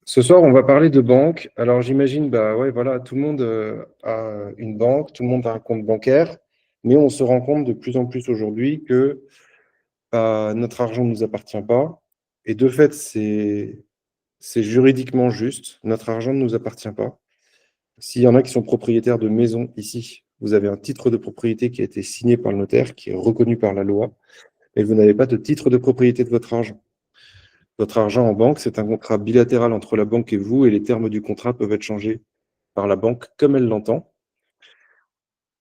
Ce soir, on va parler de banque. Alors, j'imagine, bah ouais, voilà, tout le monde a une banque, tout le monde a un compte bancaire, mais on se rend compte de plus en plus aujourd'hui que notre argent ne nous appartient pas. Et de fait, c'est juridiquement juste. Notre argent ne nous appartient pas. S'il y en a qui sont propriétaires de maisons ici, vous avez un titre de propriété qui a été signé par le notaire, qui est reconnu par la loi, mais vous n'avez pas de titre de propriété de votre argent. Votre argent en banque, c'est un contrat bilatéral entre la banque et vous, et les termes du contrat peuvent être changés par la banque comme elle l'entend.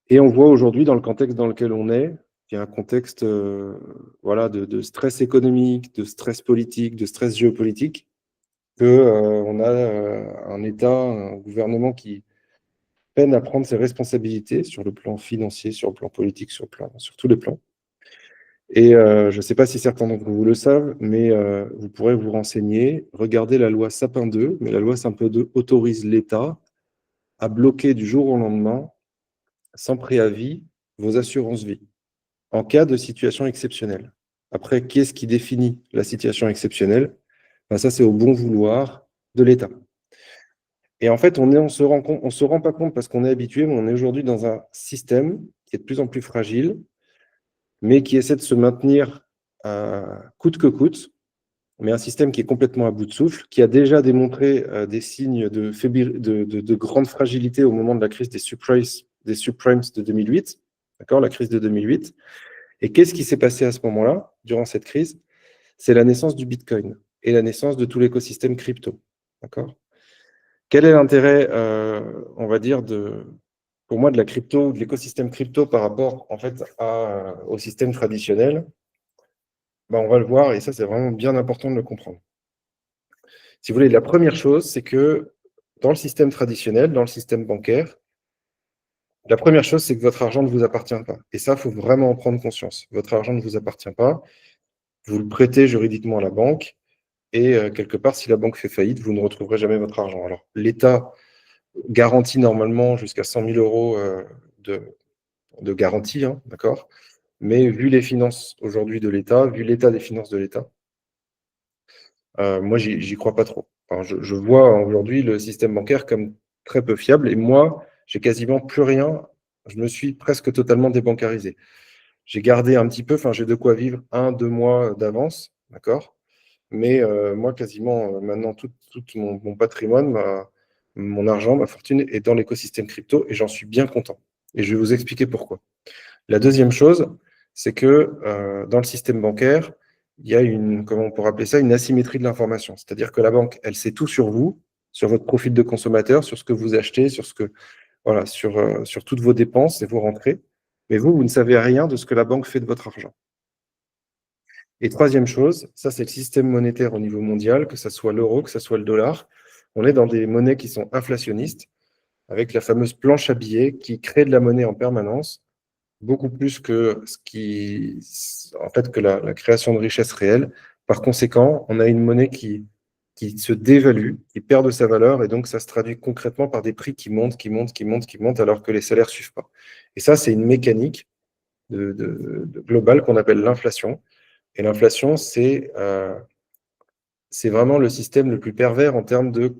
Et on voit aujourd'hui, dans le contexte dans lequel on est, qu'il y a un contexte voilà, de stress économique, de stress politique, de stress géopolitique, qu'on a un État, un gouvernement qui peine à prendre ses responsabilités sur le plan financier, sur le plan politique, sur tous les plans. Et je ne sais pas si certains d'entre vous le savent, mais vous pourrez vous renseigner, regarder la loi Sapin 2, mais la loi Sapin 2 autorise l'État à bloquer du jour au lendemain, sans préavis, vos assurances vie, en cas de situation exceptionnelle. Après, qui est-ce qui définit la situation exceptionnelle? Ben, ça, c'est au bon vouloir de l'État. Et en fait, on se rend pas compte parce qu'on est habitué, mais on est aujourd'hui dans un système qui est de plus en plus fragile, mais qui essaie de se maintenir coûte que coûte, mais un système qui est complètement à bout de souffle, qui a déjà démontré des signes de grande fragilité au moment de la crise des subprimes de 2008, d'accord, la crise de 2008. Et qu'est-ce qui s'est passé à ce moment-là, durant cette crise? C'est la naissance du Bitcoin et la naissance de tout l'écosystème crypto, d'accord? Quel est l'intérêt, on va dire, pour moi, de la crypto, de l'écosystème crypto par rapport, en fait, au système traditionnel? Ben, on va le voir, et ça, c'est vraiment bien important de le comprendre. Si vous voulez, la première chose, c'est que dans le système traditionnel, dans le système bancaire, la première chose, c'est que votre argent ne vous appartient pas. Et ça, il faut vraiment en prendre conscience. Votre argent ne vous appartient pas. Vous le prêtez juridiquement à la banque. Et quelque part, si la banque fait faillite, vous ne retrouverez jamais votre argent. Alors, l'État garantit normalement jusqu'à 100 000 euros de, de garantie, hein, d'accord? Mais vu les finances aujourd'hui de l'État, vu l'état des finances de l'État, moi, j'y crois pas trop. Enfin, je vois aujourd'hui le système bancaire comme très peu fiable, et moi, j'ai quasiment plus rien. Je me suis presque totalement débancarisé. J'ai gardé un petit peu, enfin, j'ai de quoi vivre 1, 2 mois d'avance, d'accord? Mais moi, quasiment maintenant, tout mon patrimoine, mon argent, ma fortune est dans l'écosystème crypto, et j'en suis bien content. Et je vais vous expliquer pourquoi. La deuxième chose, c'est que dans le système bancaire, il y a comment on pourrait appeler ça, une asymétrie de l'information. C'est-à-dire que la banque, elle sait tout sur vous, sur votre profil de consommateur, sur ce que vous achetez, voilà, sur toutes vos dépenses et vos rentrées. Mais vous ne savez rien de ce que la banque fait de votre argent. Et troisième chose, ça c'est le système monétaire au niveau mondial, que ce soit l'euro, que ce soit le dollar. On est dans des monnaies qui sont inflationnistes, avec la fameuse planche à billets qui crée de la monnaie en permanence, beaucoup plus que en fait, que la création de richesse réelle. Par conséquent, on a une monnaie qui se dévalue, qui perd de sa valeur, et donc ça se traduit concrètement par des prix qui montent, qui montent, qui montent, qui montent, alors que les salaires ne suivent pas. Et ça, c'est une mécanique globale qu'on appelle l'inflation. Et l'inflation, c'est vraiment le système le plus pervers en termes de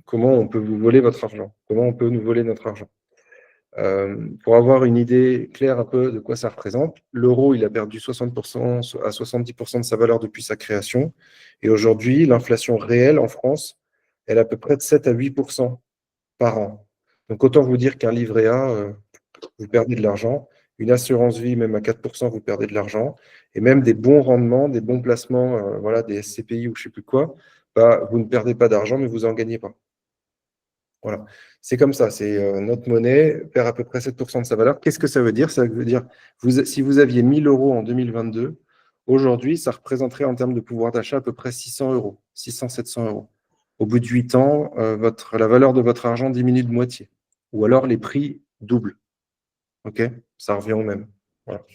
comment on peut vous voler votre argent, comment on peut nous voler notre argent. Pour avoir une idée claire un peu de quoi ça représente, l'euro, il a perdu 60% à 70% de sa valeur depuis sa création. Et aujourd'hui, l'inflation réelle en France, elle est à peu près de 7 à 8% par an. Donc autant vous dire qu'un livret A, vous perdez de l'argent. Une assurance vie, même à 4%, vous perdez de l'argent. Et même des bons rendements, des bons placements, voilà, des SCPI ou je ne sais plus quoi, bah, vous ne perdez pas d'argent, mais vous n'en gagnez pas. Voilà. C'est comme ça. C'est notre monnaie perd à peu près 7% de sa valeur. Qu'est-ce que ça veut dire? Ça veut dire, si vous aviez 1000 euros en 2022, aujourd'hui, ça représenterait en termes de pouvoir d'achat à peu près 600 euros, 600, 700 euros. Au bout de 8 ans, la valeur de votre argent diminue de moitié. Ou alors les prix doublent. OK? Ça revient au même. Voilà.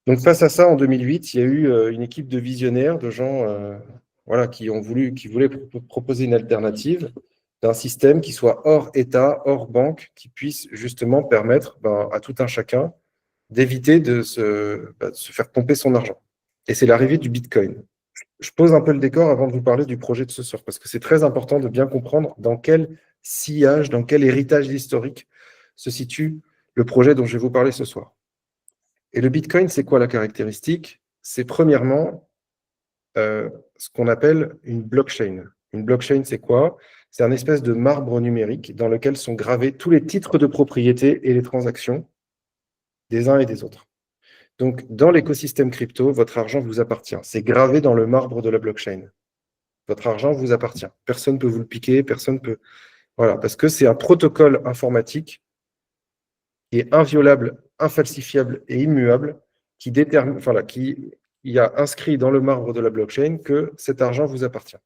Donc face à ça, en 2008, il y a eu une équipe de visionnaires, de gens voilà, qui voulaient proposer une alternative d'un système qui soit hors État, hors banque, qui puisse justement permettre à tout un chacun d'éviter de se faire pomper son argent. Et c'est l'arrivée du Bitcoin. Je pose un peu le décor avant de vous parler du projet de ce soir, parce que c'est très important de bien comprendre dans quel sillage, dans quel héritage historique se situe le projet dont je vais vous parler ce soir. Et le Bitcoin, c'est quoi la caractéristique? C'est premièrement ce qu'on appelle une blockchain. Une blockchain, c'est quoi? C'est un espèce de marbre numérique dans lequel sont gravés tous les titres de propriété et les transactions des uns et des autres. Donc, dans l'écosystème crypto, votre argent vous appartient. C'est gravé dans le marbre de la blockchain. Votre argent vous appartient. Personne ne peut vous le piquer, personne ne peut. Voilà, parce que c'est un protocole informatique qui est inviolable, infalsifiable et immuable, qui détermine, enfin, là, qui y a inscrit dans le marbre de la blockchain que cet argent vous appartient.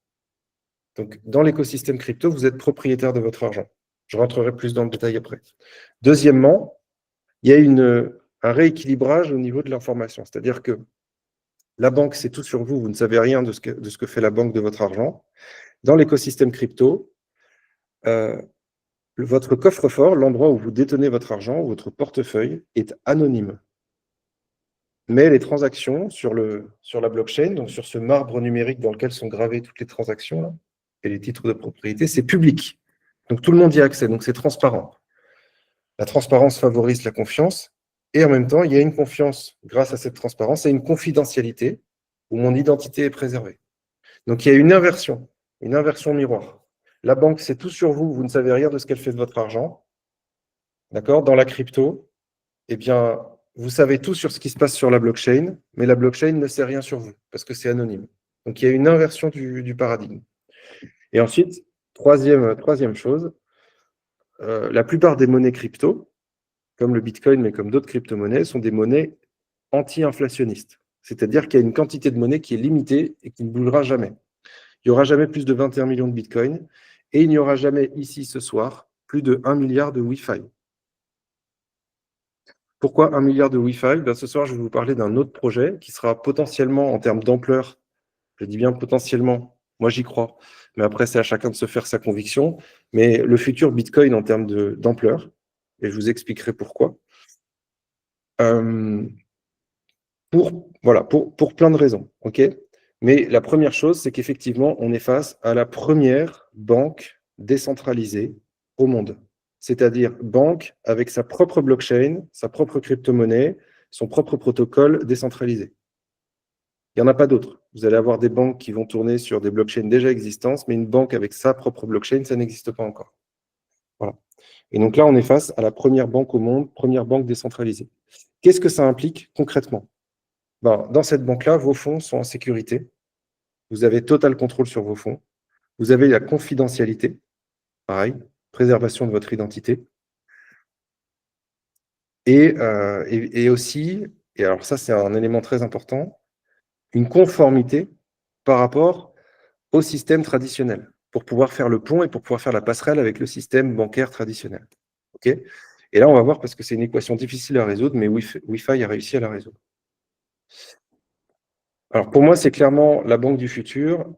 Donc, dans l'écosystème crypto, vous êtes propriétaire de votre argent. Je rentrerai plus dans le détail après. Deuxièmement, il y a un rééquilibrage au niveau de l'information. C'est-à-dire que la banque, c'est tout sur vous. Vous ne savez rien de ce que fait la banque de votre argent. Dans l'écosystème crypto, votre coffre-fort, l'endroit où vous détenez votre argent, votre portefeuille, est anonyme. Mais les transactions sur la blockchain, donc sur ce marbre numérique dans lequel sont gravées toutes les transactions là, et les titres de propriété, c'est public. Donc tout le monde y a accès, donc c'est transparent. La transparence favorise la confiance, et en même temps, il y a une confiance grâce à cette transparence et une confidentialité où mon identité est préservée. Donc il y a une inversion miroir. La banque, c'est tout sur vous, vous ne savez rien de ce qu'elle fait de votre argent. D'accord? Dans la crypto, eh bien, vous savez tout sur ce qui se passe sur la blockchain, mais la blockchain ne sait rien sur vous, parce que c'est anonyme. Donc, il y a une inversion du paradigme. Et ensuite, troisième chose, la plupart des monnaies crypto, comme le Bitcoin, mais comme d'autres crypto-monnaies, sont des monnaies anti-inflationnistes. C'est-à-dire qu'il y a une quantité de monnaie qui est limitée et qui ne bougera jamais. Il n'y aura jamais plus de 21 millions de Bitcoin, et il n'y aura jamais ici, ce soir, plus de 1 milliard de Wi-Fi. Pourquoi 1 milliard de Wi-Fi? Ce soir, je vais vous parler d'un autre projet qui sera potentiellement, en termes d'ampleur, je dis bien potentiellement, moi j'y crois, mais après c'est à chacun de se faire sa conviction, mais le futur Bitcoin en termes d'ampleur, et je vous expliquerai pourquoi, euh, pour plein de raisons. Ok. Mais la première chose, c'est qu'effectivement, on est face à la première banque décentralisée au monde. C'est-à-dire banque avec sa propre blockchain, sa propre crypto-monnaie, son propre protocole décentralisé. Il n'y en a pas d'autres. Vous allez avoir des banques qui vont tourner sur des blockchains déjà existantes, mais une banque avec sa propre blockchain, ça n'existe pas encore. Voilà. Et donc là, on est face à la première banque au monde, première banque décentralisée. Qu'est-ce que ça implique concrètement? Dans cette banque-là, vos fonds sont en sécurité. Vous avez total contrôle sur vos fonds. Vous avez la confidentialité, pareil, préservation de votre identité. Et aussi, et alors ça c'est un élément très important, une conformité par rapport au système traditionnel, pour pouvoir faire le pont et pour pouvoir faire la passerelle avec le système bancaire traditionnel. Okay. Et là, on va voir, parce que c'est une équation difficile à résoudre, mais Wi-Fi a réussi à la résoudre. Alors pour moi, c'est clairement la banque du futur,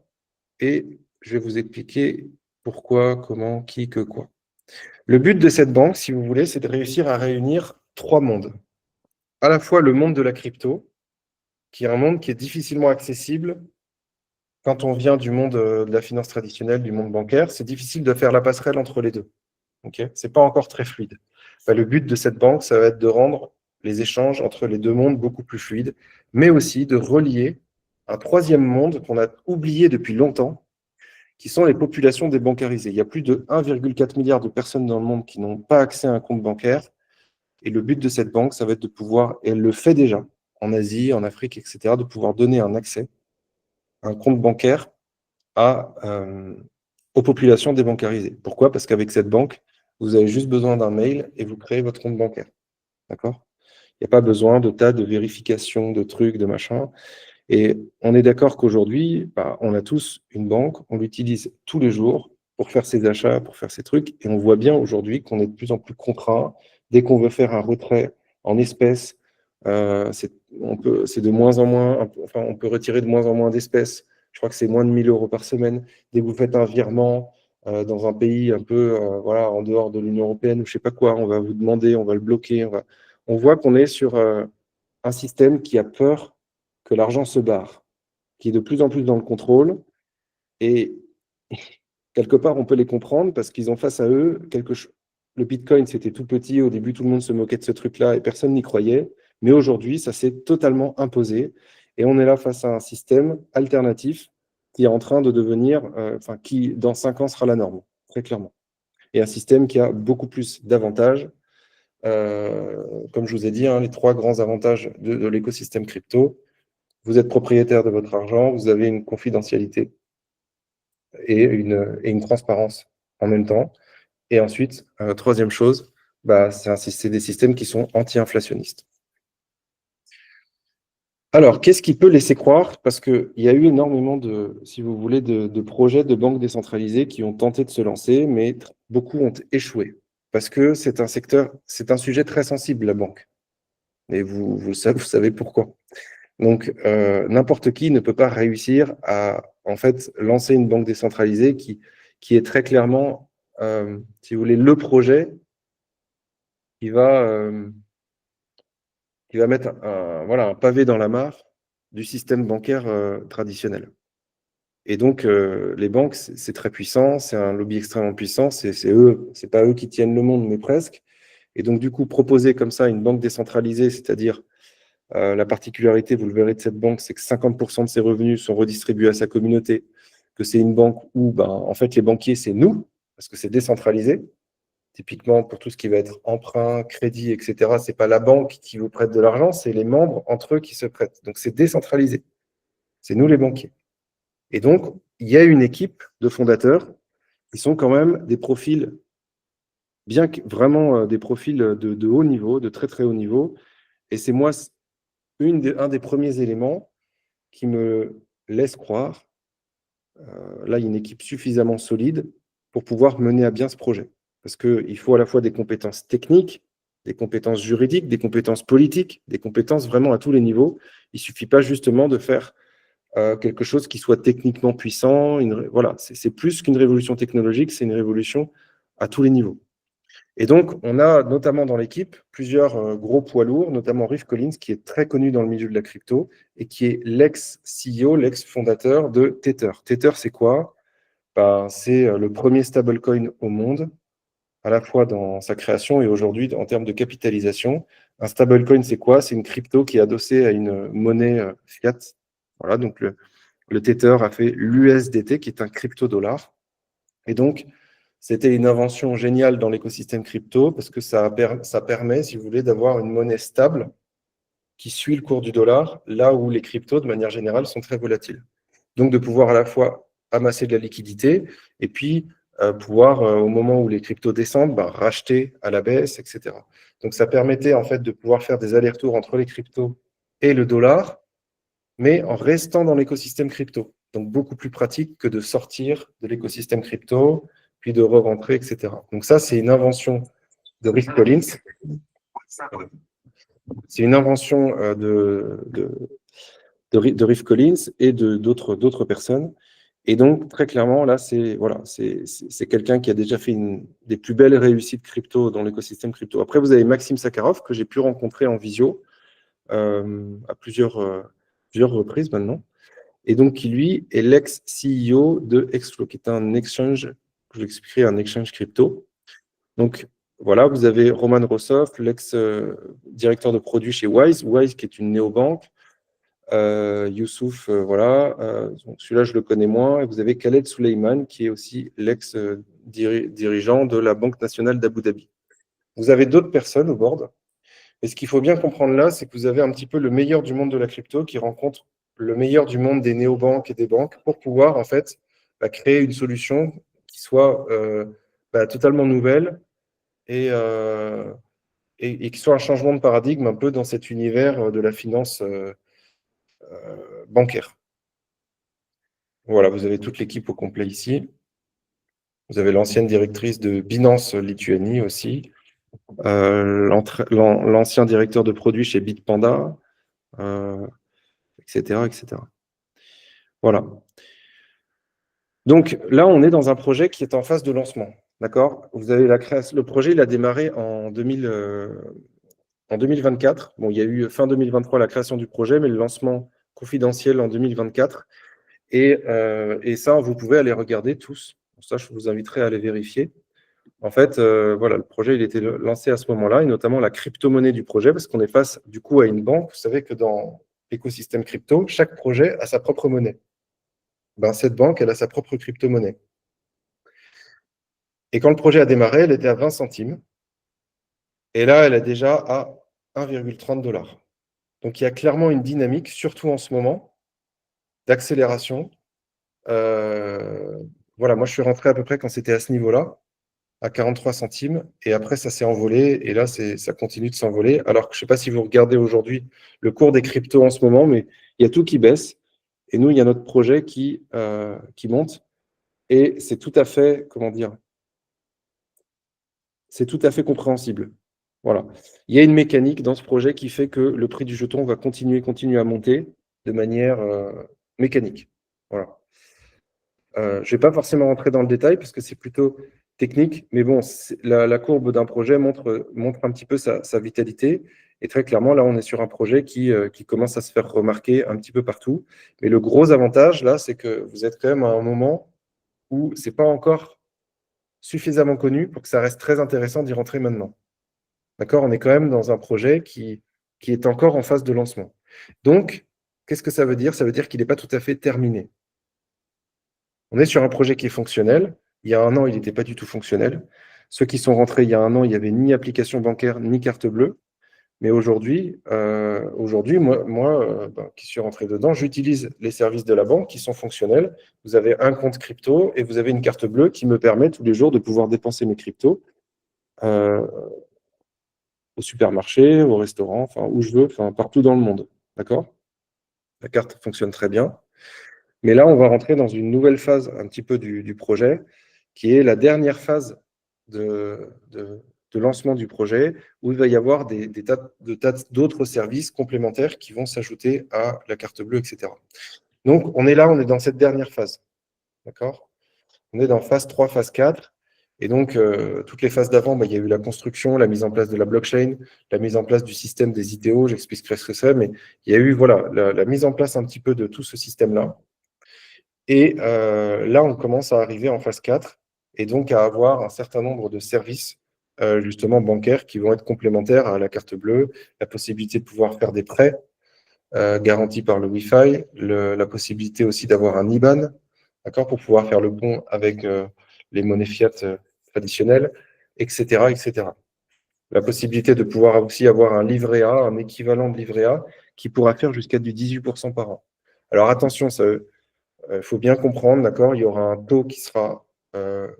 et je vais vous expliquer pourquoi, comment, qui, que, quoi. Le but de cette banque, si vous voulez, c'est de réussir à réunir trois mondes. À la fois le monde de la crypto, qui est un monde qui est difficilement accessible quand on vient du monde de la finance traditionnelle, du monde bancaire. C'est difficile de faire la passerelle entre les deux. Okay. Ce n'est pas encore très fluide. Le but de cette banque, ça va être de rendre les échanges entre les deux mondes beaucoup plus fluides, mais aussi de relier un troisième monde qu'on a oublié depuis longtemps, qui sont les populations débancarisées. Il y a plus de 1,4 milliard de personnes dans le monde qui n'ont pas accès à un compte bancaire. Et le but de cette banque, ça va être de pouvoir, et elle le fait déjà, en Asie, en Afrique, etc., de pouvoir donner un accès à un compte bancaire aux populations débancarisées. Pourquoi? Parce qu'avec cette banque, vous avez juste besoin d'un mail et vous créez votre compte bancaire. D'accord? Il n'y a pas besoin de tas de vérifications, de trucs, de machins. Et on est d'accord qu'aujourd'hui, on a tous une banque, on l'utilise tous les jours pour faire ses achats, pour faire ses trucs, et on voit bien aujourd'hui qu'on est de plus en plus contraint. Dès qu'on veut faire un retrait en espèces, c'est de moins en moins, enfin, on peut retirer de moins en moins d'espèces. Je crois que c'est moins de 1 000 € par semaine. Dès que vous faites un virement dans un pays un peu voilà, en dehors de l'Union européenne ou je ne sais pas quoi, on va vous demander, on va le bloquer. On voit qu'on est sur un système qui a peur que l'argent se barre. qui est de plus en plus dans le contrôle. Et quelque part, on peut les comprendre parce qu'ils ont face à eux quelque chose. Le Bitcoin, c'était tout petit. Au début, tout le monde se moquait de ce truc-là et personne n'y croyait. Mais aujourd'hui, ça s'est totalement imposé. Et on est là face à un système alternatif qui est en train de devenir, enfin, qui dans 5 ans sera la norme, très clairement. Et un système qui a beaucoup plus d'avantages. Comme je vous ai dit, hein, les 3 grands avantages de l'écosystème crypto. Vous êtes propriétaire de votre argent, vous avez une confidentialité et une transparence en même temps. Et ensuite, troisième chose, bah, c'est des systèmes qui sont anti-inflationnistes. Alors, qu'est-ce qui peut laisser croire? Parce qu'il y a eu énormément de, si vous voulez, de projets de banques décentralisées qui ont tenté de se lancer, mais beaucoup ont échoué. Parce que c'est un secteur, c'est un sujet très sensible, la banque. Et vous savez pourquoi. Donc, n'importe qui ne peut pas réussir à, en fait, lancer une banque décentralisée qui est très clairement, si vous voulez, le projet qui va mettre voilà, un pavé dans la mare du système bancaire traditionnel. Et donc, les banques, c'est très puissant, c'est un lobby extrêmement puissant, c'est eux, c'est pas eux qui tiennent le monde, mais presque. Et donc, du coup, proposer comme ça une banque décentralisée, c'est-à-dire la particularité, vous le verrez, de cette banque, c'est que 50% de ses revenus sont redistribués à sa communauté, que c'est une banque où, ben, en fait, les banquiers, c'est nous, parce que c'est décentralisé. Typiquement, pour tout ce qui va être emprunt, crédit, etc., ce n'est pas la banque qui vous prête de l'argent, c'est les membres entre eux qui se prêtent. Donc, c'est décentralisé. C'est nous les banquiers. Et donc, il y a une équipe de fondateurs qui sont quand même des profils, bien que vraiment des profils de haut niveau, de très très haut niveau. Et c'est moi, un des premiers éléments qui me laisse croire, là, il y a une équipe suffisamment solide pour pouvoir mener à bien ce projet. Parce qu'il faut à la fois des compétences techniques, des compétences juridiques, des compétences politiques, des compétences vraiment à tous les niveaux. Il ne suffit pas justement de faire quelque chose qui soit techniquement puissant. Voilà, c'est plus qu'une révolution technologique, c'est une révolution à tous les niveaux. Et donc, on a notamment dans l'équipe plusieurs gros poids lourds, notamment Riff Collins, qui est très connu dans le milieu de la crypto et qui est l'ex-CEO, l'ex-fondateur de Tether. Tether, c'est quoi? Ben, c'est le premier stablecoin au monde, à la fois dans sa création et aujourd'hui en termes de capitalisation. Un stablecoin, c'est quoi? C'est une crypto qui est adossée à une monnaie fiat. Voilà, donc le Tether a fait l'USDT, qui est un crypto-dollar. Et donc, c'était une invention géniale dans l'écosystème crypto parce que ça permet, si vous voulez, d'avoir une monnaie stable qui suit le cours du dollar, là où les cryptos, de manière générale, sont très volatiles. Donc, de pouvoir à la fois amasser de la liquidité et puis pouvoir, au moment où les cryptos descendent, bah, racheter à la baisse, etc. Donc, ça permettait en fait de pouvoir faire des allers-retours entre les cryptos et le dollar, mais en restant dans l'écosystème crypto. Donc, beaucoup plus pratique que de sortir de l'écosystème crypto, puis de re-rentrer, etc. Donc, ça, c'est une invention de Rick Collins. C'est une invention de Riff Collins et d'autres personnes. Et donc, très clairement, là, c'est voilà, c'est quelqu'un qui a déjà fait des plus belles réussites crypto dans l'écosystème crypto. Après, vous avez Maxime Sakharov, que j'ai pu rencontrer en visio à plusieurs reprises maintenant. Et donc, qui, lui, est l'ex-CEO de Exflow, qui est un exchange, je l'expliquerai, un exchange crypto. Donc, voilà, vous avez Roman Rossoff, l'ex-directeur de produits chez Wise, Wise qui est une néobanque. Youssouf, voilà, celui-là je le connais moins. Et vous avez Khaled Souleyman, qui est aussi l'ex-dirigeant de la Banque nationale d'Abu Dhabi. Vous avez d'autres personnes au board. Et ce qu'il faut bien comprendre là, c'est que vous avez un petit peu le meilleur du monde de la crypto qui rencontre le meilleur du monde des néobanques et des banques pour pouvoir en fait créer une solution qui soit totalement nouvelle et qui soit un changement de paradigme un peu dans cet univers de la finance bancaire. Voilà, vous avez toute l'équipe au complet ici. Vous avez l'ancienne directrice de Binance Lituanie aussi, l'ancien directeur de produits chez Bitpanda, etc., etc. Voilà. Donc là, on est dans un projet qui est en phase de lancement. D'accord? Vous avez le projet, il a démarré en 2024. Bon, il y a eu fin 2023 la création du projet, mais le lancement confidentielles en 2024. Et ça, vous pouvez aller regarder tous. Ça, je vous inviterai à aller vérifier. En fait, voilà, le projet il était lancé à ce moment-là, et notamment la crypto-monnaie du projet, parce qu'on est face du coup à une banque. Vous savez que dans l'écosystème crypto, chaque projet a sa propre monnaie. Ben, cette banque, elle a sa propre crypto-monnaie. Et quand le projet a démarré, elle était à 20 centimes. Et là, elle est déjà à 1,30 $. Donc, il y a clairement une dynamique, surtout en ce moment, d'accélération. Voilà, moi, je suis rentré à peu près quand c'était à ce niveau-là, à 43 centimes. Et après, ça s'est envolé. Et là, ça continue de s'envoler. Alors que je ne sais pas si vous regardez aujourd'hui le cours des cryptos en ce moment, mais il y a tout qui baisse. Et nous, il y a notre projet qui monte. Et c'est tout à fait, comment dire, c'est tout à fait compréhensible. Voilà. Il y a une mécanique dans ce projet qui fait que le prix du jeton va continuer à monter de manière mécanique. Voilà. Je ne vais pas forcément rentrer dans le détail parce que c'est plutôt technique, mais bon, la courbe d'un projet montre un petit peu sa vitalité. Et très clairement, là, on est sur un projet qui commence à se faire remarquer un petit peu partout. Mais le gros avantage, là, c'est que vous êtes quand même à un moment où ce n'est pas encore suffisamment connu pour que ça reste très intéressant d'y rentrer maintenant. D'accord? On est quand même dans un projet qui est encore en phase de lancement. Donc, qu'est-ce que ça veut dire? Ça veut dire qu'il n'est pas tout à fait terminé. On est sur un projet qui est fonctionnel. Il y a un an, il n'était pas du tout fonctionnel. Ceux qui sont rentrés il y a un an, il n'y avait ni application bancaire, ni carte bleue. Mais aujourd'hui, moi, qui suis rentré dedans, j'utilise les services de la banque qui sont fonctionnels. Vous avez un compte crypto et vous avez une carte bleue qui me permet tous les jours de pouvoir dépenser mes cryptos au supermarché, au restaurant, enfin où je veux, enfin partout dans le monde. D'accord? La carte fonctionne très bien. Mais là, on va rentrer dans une nouvelle phase un petit peu du projet, qui est la dernière phase de lancement du projet, où il va y avoir des tas d'autres services complémentaires qui vont s'ajouter à la carte bleue, etc. Donc, on est dans cette dernière phase. D'accord? On est dans phase 3, phase 4. Et donc, toutes les phases d'avant, il y a eu la construction, la mise en place de la blockchain, la mise en place du système des ITO, j'expliquerai ce que c'est, mais il y a eu voilà, la mise en place un petit peu de tout ce système-là. Et là, on commence à arriver en phase 4 et donc à avoir un certain nombre de services justement bancaires qui vont être complémentaires à la carte bleue, la possibilité de pouvoir faire des prêts garantis par le Wi-Fi, la possibilité aussi d'avoir un IBAN, d'accord, pour pouvoir faire le pont avec les monnaies fiat traditionnelles, etc., etc. La possibilité de pouvoir aussi avoir un livret A, un équivalent de livret A, qui pourra faire jusqu'à du 18% par an. Alors attention, ça faut bien comprendre, d'accord, il y aura un taux qui sera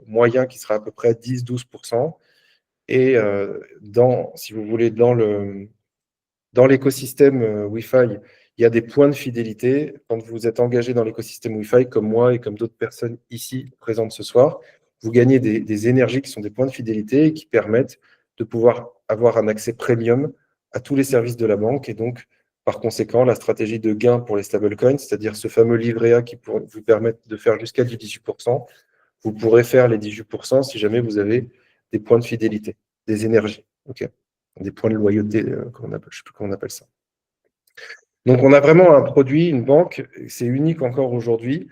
moyen, qui sera à peu près 10-12%. Et si vous voulez, dans l'écosystème Wi-Fi, il y a des points de fidélité. Quand vous êtes engagé dans l'écosystème Wi-Fi, comme moi et comme d'autres personnes ici présentes ce soir, vous gagnez des énergies qui sont des points de fidélité et qui permettent de pouvoir avoir un accès premium à tous les services de la banque. Et donc, par conséquent, la stratégie de gain pour les stablecoins, c'est-à-dire ce fameux livret A qui pourrait vous permettre de faire jusqu'à du 18%, vous pourrez faire les 18% si jamais vous avez des points de fidélité, des énergies. OK, des points de loyauté, je ne sais plus comment on appelle ça. Donc, on a vraiment un produit, une banque, c'est unique encore aujourd'hui,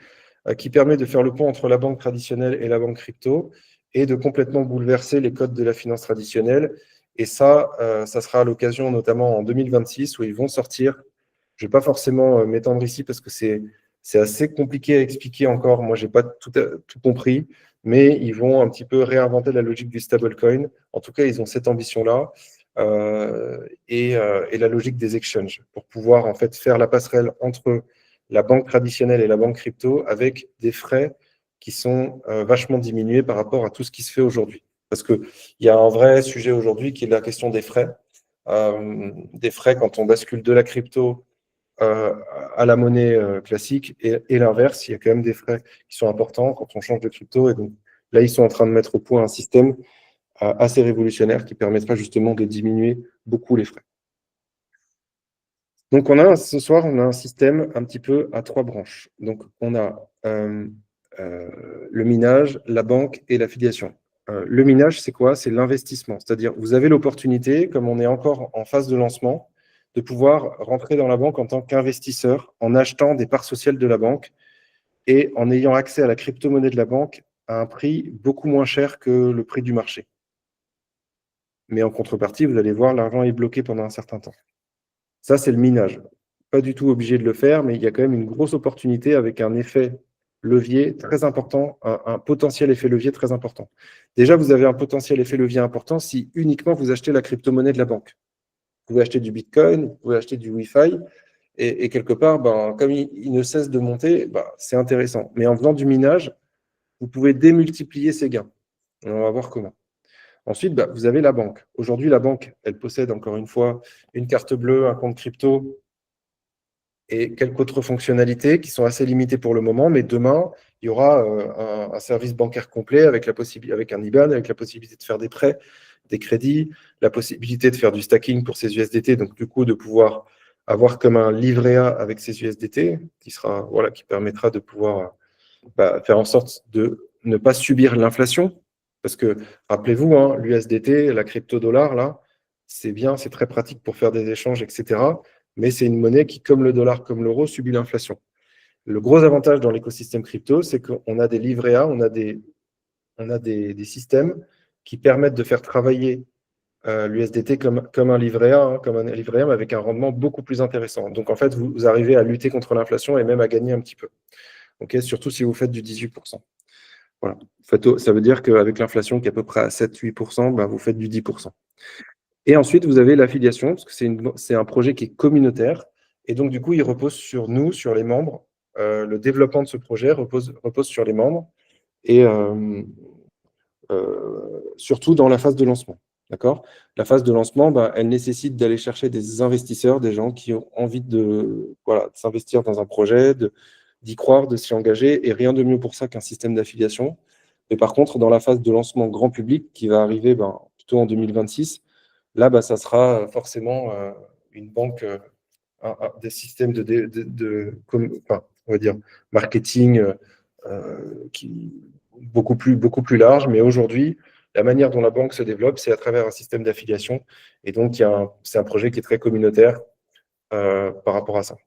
qui permet de faire le pont entre la banque traditionnelle et la banque crypto et de complètement bouleverser les codes de la finance traditionnelle. Et ça sera à l'occasion, notamment en 2026, où ils vont sortir. Je ne vais pas forcément m'étendre ici parce que c'est assez compliqué à expliquer encore. Moi, je n'ai pas tout compris, mais ils vont un petit peu réinventer la logique du stablecoin. En tout cas, ils ont cette ambition-là. Et la logique des exchanges pour pouvoir en fait faire la passerelle entre la banque traditionnelle et la banque crypto avec des frais qui sont vachement diminués par rapport à tout ce qui se fait aujourd'hui. Parce qu'il y a un vrai sujet aujourd'hui qui est la question des frais. Des frais quand on bascule de la crypto à la monnaie classique et l'inverse, il y a quand même des frais qui sont importants quand on change de crypto. Et donc là, ils sont en train de mettre au point un système assez révolutionnaire qui permettra justement de diminuer beaucoup les frais. Donc, ce soir, on a un système un petit peu à trois branches. Donc, on a le minage, la banque et l'affiliation. Le minage, c'est quoi? C'est l'investissement. C'est-à-dire, vous avez l'opportunité, comme on est encore en phase de lancement, de pouvoir rentrer dans la banque en tant qu'investisseur en achetant des parts sociales de la banque et en ayant accès à la crypto-monnaie de la banque à un prix beaucoup moins cher que le prix du marché. Mais en contrepartie, vous allez voir, l'argent est bloqué pendant un certain temps. Ça, c'est le minage. Pas du tout obligé de le faire, mais il y a quand même une grosse opportunité avec un effet levier très important, un potentiel effet levier très important. Déjà, vous avez un potentiel effet levier important si uniquement vous achetez la crypto-monnaie de la banque. Vous pouvez acheter du Bitcoin, vous pouvez acheter du Wi-Fi, et quelque part, ben, comme il ne cesse de monter, ben, c'est intéressant. Mais en faisant du minage, vous pouvez démultiplier ces gains. Et on va voir comment. Ensuite, bah, vous avez la banque. Aujourd'hui, la banque, elle possède encore une fois une carte bleue, un compte crypto et quelques autres fonctionnalités qui sont assez limitées pour le moment. Mais demain, il y aura un service bancaire complet avec, avec un IBAN, avec la possibilité de faire des prêts, des crédits, la possibilité de faire du stacking pour ces USDT, donc du coup de pouvoir avoir comme un livret A avec ces USDT qui sera, voilà, qui permettra de pouvoir faire en sorte de ne pas subir l'inflation. Parce que, rappelez-vous, hein, l'USDT, la crypto-dollar, là, c'est bien, c'est très pratique pour faire des échanges, etc. Mais c'est une monnaie qui, comme le dollar, comme l'euro, subit l'inflation. Le gros avantage dans l'écosystème crypto, c'est qu'on a des livrets A, on a des systèmes qui permettent de faire travailler l'USDT comme un livret A, hein, comme un livret A, mais avec un rendement beaucoup plus intéressant. Donc, en fait, vous arrivez à lutter contre l'inflation et même à gagner un petit peu. Okay, surtout si vous faites du 18%. Voilà. Ça veut dire qu'avec l'inflation qui est à peu près à 7-8%, ben, vous faites du 10%. Et ensuite, vous avez l'affiliation, parce que c'est un projet qui est communautaire. Et donc, du coup, il repose sur nous, sur les membres. Le développement de ce projet repose sur les membres et surtout dans la phase de lancement. D'accord? La phase de lancement, ben, elle nécessite d'aller chercher des investisseurs, des gens qui ont envie de, voilà, de s'investir dans un projet, d'y croire, de s'y engager. Et rien de mieux pour ça qu'un système d'affiliation. Mais par contre, dans la phase de lancement grand public, qui va arriver ben, plutôt en 2026, là, ben, ça sera forcément une banque, des systèmes enfin, on va dire, marketing qui beaucoup plus large. Mais aujourd'hui, la manière dont la banque se développe, c'est à travers un système d'affiliation. Et donc, c'est un projet qui est très communautaire par rapport à ça.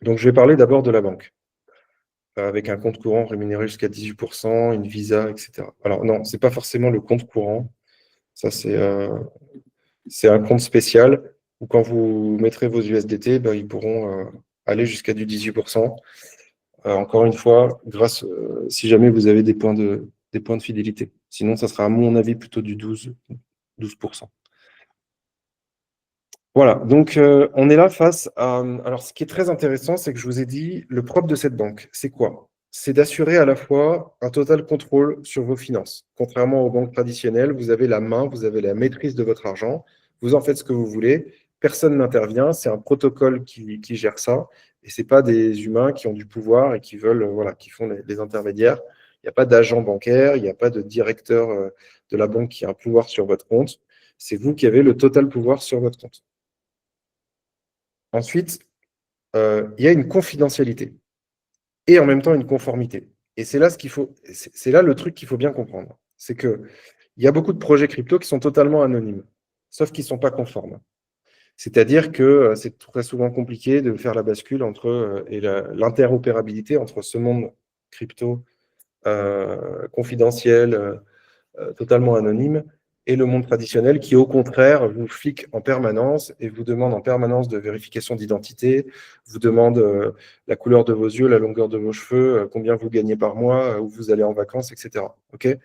Donc, je vais parler d'abord de la banque avec un compte courant rémunéré jusqu'à 18%, une visa, etc. Alors non, ce n'est pas forcément le compte courant. Ça, c'est un compte spécial où quand vous mettrez vos USDT, ben, ils pourront aller jusqu'à du 18%. Encore une fois, si jamais vous avez des points de fidélité. Sinon, ça sera à mon avis plutôt du 12%. Voilà, donc on est là face à... Alors, ce qui est très intéressant, c'est que je vous ai dit, le propre de cette banque, c'est quoi? C'est d'assurer à la fois un total contrôle sur vos finances. Contrairement aux banques traditionnelles, vous avez la main, vous avez la maîtrise de votre argent, vous en faites ce que vous voulez, personne n'intervient, c'est un protocole qui gère ça, et ce n'est pas des humains qui ont du pouvoir et qui veulent, voilà, qui font les intermédiaires. Il n'y a pas d'agent bancaire, il n'y a pas de directeur de la banque qui a un pouvoir sur votre compte, c'est vous qui avez le total pouvoir sur votre compte. Ensuite, il y a une confidentialité et en même temps une conformité. Et c'est là c'est là le truc qu'il faut bien comprendre. C'est que il y a beaucoup de projets crypto qui sont totalement anonymes, sauf qu'ils ne sont pas conformes. C'est-à-dire que c'est très souvent compliqué de faire la bascule entre et l'interopérabilité entre ce monde crypto confidentiel, totalement anonyme, et le monde traditionnel qui, au contraire, vous flique en permanence et vous demande en permanence de vérification d'identité, vous demande la couleur de vos yeux, la longueur de vos cheveux, combien vous gagnez par mois, où vous allez en vacances, etc. Okay.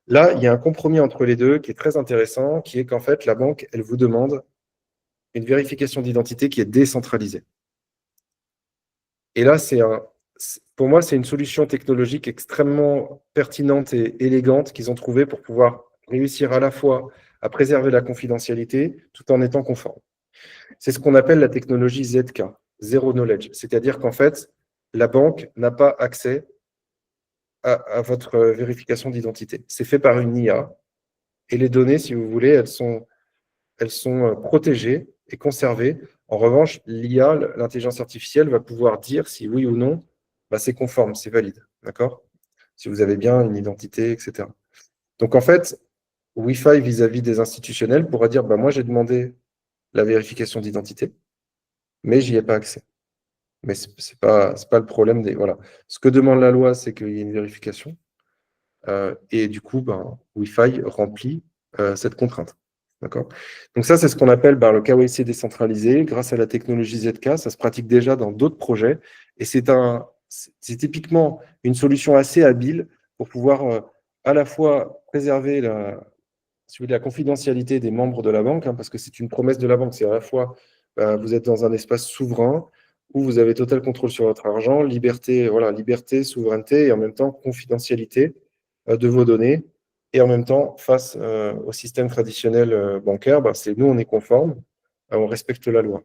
Là, il y a un compromis entre les deux qui est très intéressant, qui est qu'en fait, la banque, elle vous demande une vérification d'identité qui est décentralisée. Et là, pour moi, c'est une solution technologique extrêmement pertinente et élégante qu'ils ont trouvée pour pouvoir réussir à la fois à préserver la confidentialité tout en étant conforme. C'est ce qu'on appelle la technologie ZK, Zero Knowledge. C'est-à-dire qu'en fait, la banque n'a pas accès à votre vérification d'identité. C'est fait par une IA et les données, si vous voulez, elles sont protégées et conservées. En revanche, l'IA, l'intelligence artificielle, va pouvoir dire si oui ou non, bah, c'est conforme, c'est valide. D'accord? Si vous avez bien une identité, etc. Donc en fait, Wi-Fi vis-à-vis des institutionnels pourra dire bah, moi j'ai demandé la vérification d'identité, mais j'y ai pas accès. Mais c'est pas le problème des voilà. Ce que demande la loi, c'est qu'il y ait une vérification, et du coup, ben, Wi-Fi remplit cette contrainte. D'accord? Donc ça, c'est ce qu'on appelle le KYC décentralisé. Grâce à la technologie ZK, ça se pratique déjà dans d'autres projets. Et c'est typiquement une solution assez habile pour pouvoir à la fois préserver la confidentialité des membres de la banque, hein, parce que c'est une promesse de la banque. C'est à la fois, vous êtes dans un espace souverain où vous avez total contrôle sur votre argent, liberté, voilà, liberté, souveraineté et en même temps confidentialité de vos données. Et en même temps, face au système traditionnel bancaire, c'est nous, on est conforme, on respecte la loi.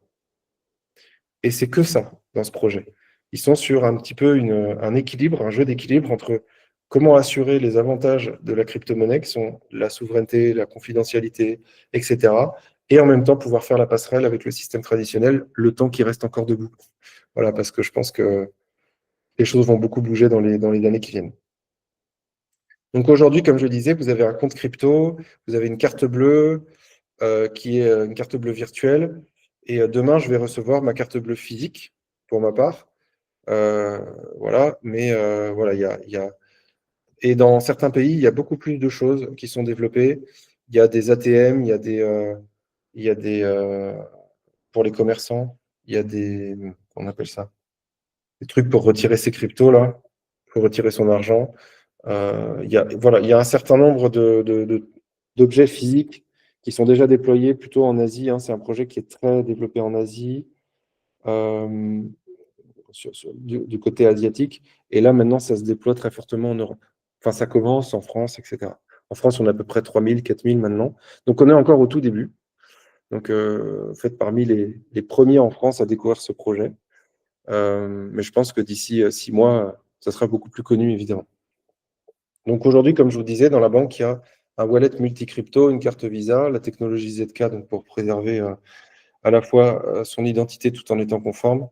Et c'est que ça dans ce projet. Ils sont sur un petit peu un équilibre, un jeu d'équilibre entre comment assurer les avantages de la crypto-monnaie, qui sont la souveraineté, la confidentialité, etc. Et en même temps pouvoir faire la passerelle avec le système traditionnel le temps qu'il reste encore debout. Voilà, parce que je pense que les choses vont beaucoup bouger dans les années qui viennent. Donc aujourd'hui, comme je le disais, vous avez un compte crypto, vous avez une carte bleue, qui est une carte bleue virtuelle. Et demain, je vais recevoir ma carte bleue physique, pour ma part. Euh, voilà, mais voilà, et dans certains pays, il y a beaucoup plus de choses qui sont développées. Il y a des ATM, il y a pour les commerçants, il y a on appelle ça, des trucs pour retirer ses cryptos là, pour retirer son argent. Voilà, il y a un certain nombre d'objets physiques qui sont déjà déployés plutôt en Asie, hein. C'est un projet qui est très développé en Asie, euh, du côté asiatique. Et là, maintenant, ça se déploie très fortement en Europe. Enfin, ça commence en France, etc. En France, on a à peu près 3000, 4000 maintenant. Donc, on est encore au tout début. Donc, faites parmi les premiers en France à découvrir ce projet. Mais je pense que d'ici 6 mois, ça sera beaucoup plus connu, évidemment. Donc aujourd'hui, comme je vous disais, dans la banque, il y a un wallet multi-crypto, une carte Visa, la technologie ZK donc pour préserver à la fois son identité tout en étant conforme,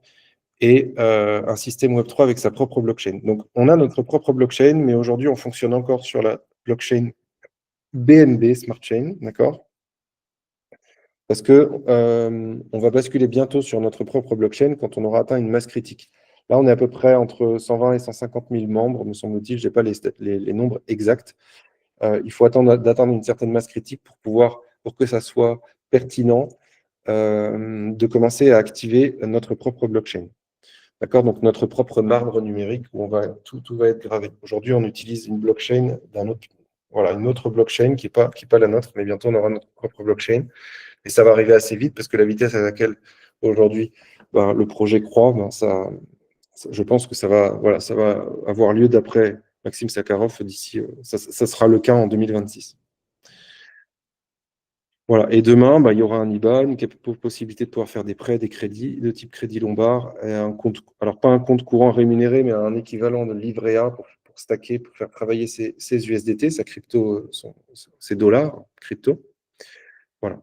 et un système Web3 avec sa propre blockchain. Donc on a notre propre blockchain, mais aujourd'hui on fonctionne encore sur la blockchain BNB Smart Chain, d'accord? Parce que on va basculer bientôt sur notre propre blockchain quand on aura atteint une masse critique. Là, on est à peu près entre 120 et 150 000 membres, me semble-t-il. Je n'ai pas les nombres exacts. Il faut attendre d'atteindre une certaine masse critique pour que ça soit pertinent, de commencer à activer notre propre blockchain. D'accord? Donc, notre propre marbre numérique où tout va être gravé. Aujourd'hui, on utilise une blockchain voilà, une autre blockchain qui est pas la nôtre, mais bientôt, on aura notre propre blockchain. Et ça va arriver assez vite parce que la vitesse à laquelle aujourd'hui le projet croît, je pense que voilà, ça va avoir lieu d'après Maxime Sakharov d'ici, ça sera le cas en 2026. Voilà. Et demain, il y aura un IBAN, une possibilité de pouvoir faire des prêts, des crédits de type crédit lombard, et un compte, alors pas un compte courant rémunéré, mais un équivalent de livret A pour stacker, pour faire travailler ses USDT, sa crypto, ses dollars crypto. Voilà.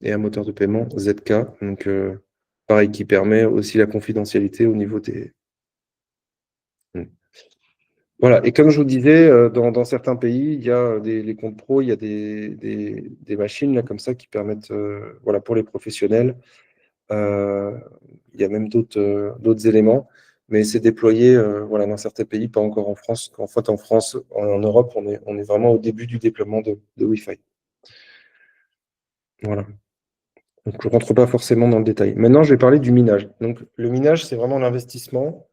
Et un moteur de paiement ZK, donc pareil, qui permet aussi la confidentialité au niveau des. Voilà, et comme je vous disais, dans certains pays, il y a les comptes pro, il y a des machines là, comme ça qui permettent, voilà, pour les professionnels, euh, il y a même d'autres éléments, mais c'est déployé voilà, dans certains pays, pas encore en France. En fait, en France, en Europe, on est vraiment au début du déploiement de Wi-Fi. Voilà. Donc, je ne rentre pas forcément dans le détail. Maintenant, je vais parler du minage. Donc, le minage, c'est vraiment l'investissement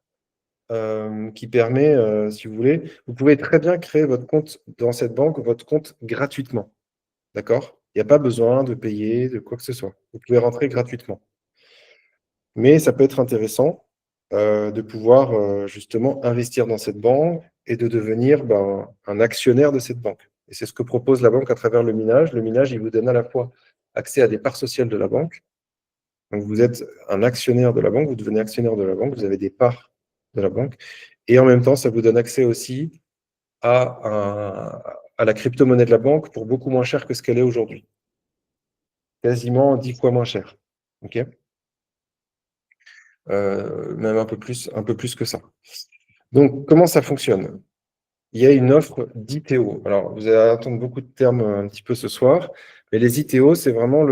qui permet, si vous voulez, vous pouvez très bien créer votre compte dans cette banque, votre compte gratuitement. D'accord? Il n'y a pas besoin de payer, de quoi que ce soit. Vous pouvez rentrer gratuitement. Mais ça peut être intéressant de pouvoir justement investir dans cette banque et de devenir un actionnaire de cette banque. Et c'est ce que propose la banque à travers le minage. Le minage, il vous donne à la fois accès à des parts sociales de la banque. Donc vous êtes un actionnaire de la banque, vous devenez actionnaire de la banque, vous avez des parts de la banque. Et en même temps, ça vous donne accès aussi à la crypto-monnaie de la banque pour beaucoup moins cher que ce qu'elle est aujourd'hui. Quasiment 10 fois moins cher. OK? Même un peu plus que ça. Donc, comment ça fonctionne? Il y a une offre d'ITO. Alors, vous allez entendre beaucoup de termes un petit peu ce soir, mais les ITO, c'est vraiment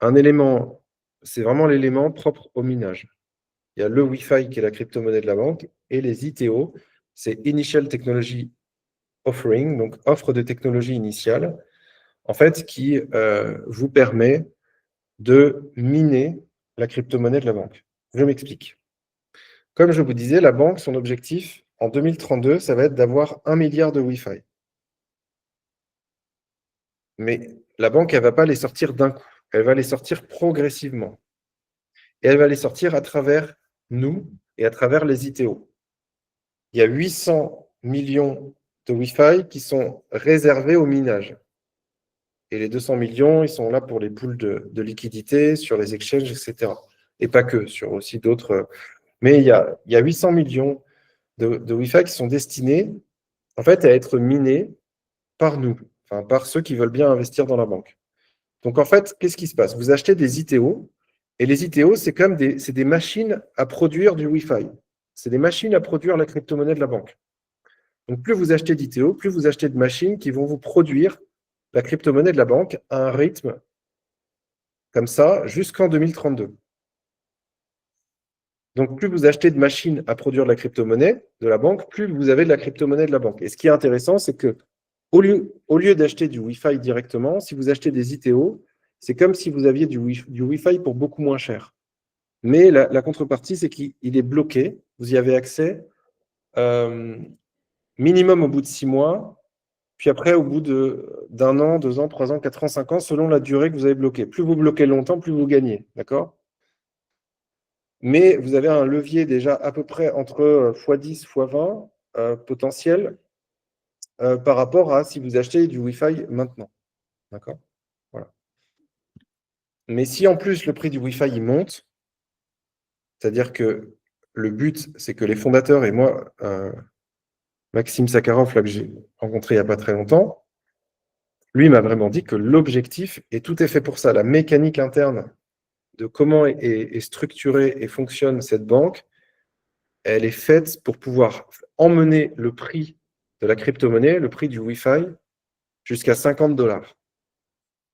un élément, c'est vraiment l'élément propre au minage. Il y a le Wi-Fi qui est la crypto-monnaie de la banque et les ITO, c'est Initial Technology Offering, donc offre de technologie initiale, en fait, qui vous permet de miner la crypto-monnaie de la banque. Je m'explique. Comme je vous disais, la banque, son objectif en 2032, ça va être d'avoir 1 milliard de Wi-Fi. Mais la banque, elle ne va pas les sortir d'un coup. Elle va les sortir progressivement. Et elle va les sortir à travers nous et à travers les ITO. Il y a 800 millions de Wi-Fi qui sont réservés au minage. Et les 200 millions, ils sont là pour les pools de liquidités, sur les exchanges, etc. Et pas que, sur aussi d'autres. Mais il y a 800 millions de Wi-Fi qui sont destinés en fait, à être minés par nous, enfin, par ceux qui veulent bien investir dans la banque. Donc en fait, qu'est-ce qui se passe? Vous achetez des ITO, et les ITO, c'est comme c'est des machines à produire du Wi-Fi. C'est des machines à produire la crypto-monnaie de la banque. Donc plus vous achetez d'ITO, plus vous achetez de machines qui vont vous produire la crypto-monnaie de la banque à un rythme comme ça jusqu'en 2032. Donc plus vous achetez de machines à produire de la crypto-monnaie de la banque, plus vous avez de la crypto-monnaie de la banque. Et ce qui est intéressant, c'est que au lieu d'acheter du Wi-Fi directement, si vous achetez des ITO, c'est comme si vous aviez du Wi-Fi pour beaucoup moins cher. Mais la contrepartie, c'est qu'il est bloqué. Vous y avez accès minimum au bout de 6 mois, puis après au bout d'un an, 2 ans, 3 ans, 4 ans, 5 ans, selon la durée que vous avez bloqué. Plus vous bloquez longtemps, plus vous gagnez. D'accord? Mais vous avez un levier déjà à peu près entre x10, x20 potentiel par rapport à si vous achetez du Wi-Fi maintenant. D'accord? Voilà. Mais si en plus le prix du Wi-Fi il monte, c'est-à-dire que le but, c'est que les fondateurs et moi, Maxime Sakharov, là, que j'ai rencontré il n'y a pas très longtemps, lui m'a vraiment dit que l'objectif, et tout est fait pour ça, la mécanique interne de comment est structurée et fonctionne cette banque, elle est faite pour pouvoir emmener le prix de la crypto-monnaie, le prix du Wi-Fi, jusqu'à 50 dollars.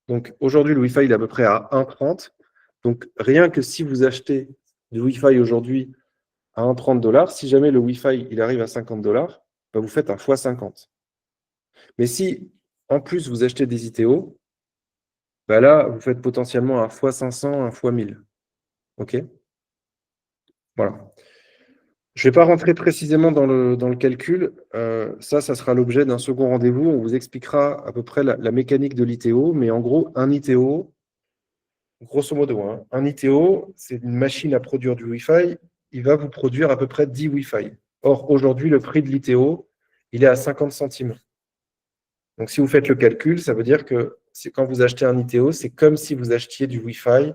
Donc aujourd'hui, le Wi-Fi il est à peu près à 1,30. Donc rien que si vous achetez du Wi-Fi aujourd'hui à 1,30 dollars, si jamais le Wi-Fi il arrive à 50 dollars, bah, vous faites un x50. Mais si en plus vous achetez des ITO, bah là, vous faites potentiellement un x500, un x1000. OK? Voilà. Je ne vais pas rentrer précisément dans le calcul. Ça sera l'objet d'un second rendez-vous. On vous expliquera à peu près la mécanique de l'ITO. Mais en gros, un ITO, grosso modo, hein, un ITO, c'est une machine à produire du Wi-Fi. Il va vous produire à peu près 10 Wi-Fi. Or, aujourd'hui, le prix de l'ITO, il est à 50 centimes. Donc, si vous faites le calcul, ça veut dire que quand vous achetez un ITO, c'est comme si vous achetiez du Wi-Fi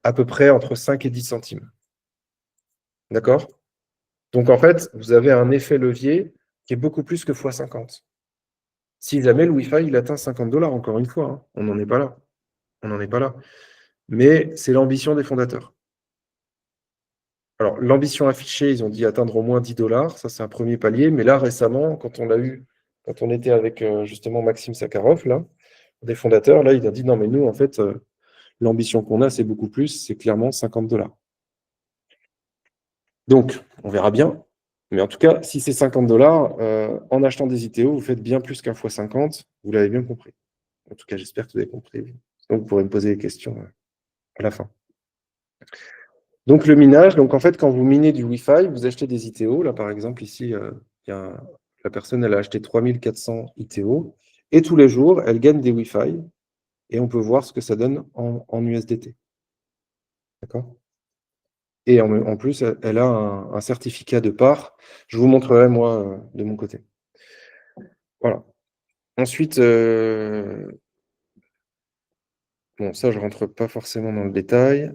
à peu près entre 5 et 10 centimes. D'accord? Donc, en fait, vous avez un effet levier qui est beaucoup plus que x50. Si jamais le Wi-Fi il atteint 50 dollars, encore une fois, hein, on n'en est pas là. On n'en est pas là. Mais c'est l'ambition des fondateurs. Alors, l'ambition affichée, ils ont dit atteindre au moins 10 dollars. Ça, c'est un premier palier. Mais là, récemment, quand on l'a eu, quand on était avec justement Maxime Sakharov, là, des fondateurs, là, il a dit non, mais nous, en fait, l'ambition qu'on a, c'est beaucoup plus. C'est clairement 50 dollars. Donc, on verra bien. Mais en tout cas, si c'est 50 dollars, en achetant des ITO, vous faites bien plus qu'un x50. Vous l'avez bien compris. En tout cas, j'espère que vous avez compris. Donc, vous pourrez me poser des questions à la fin. Donc, le minage, donc en fait, quand vous minez du Wi-Fi, vous achetez des ITO. Là, par exemple, ici, la personne, elle a acheté 3400 ITO. Et tous les jours, elle gagne des Wi-Fi. Et on peut voir ce que ça donne en USDT. D'accord? Et en plus, elle a un certificat de part. Je vous montrerai, moi, de mon côté. Voilà. Ensuite, bon, ça, je ne rentre pas forcément dans le détail.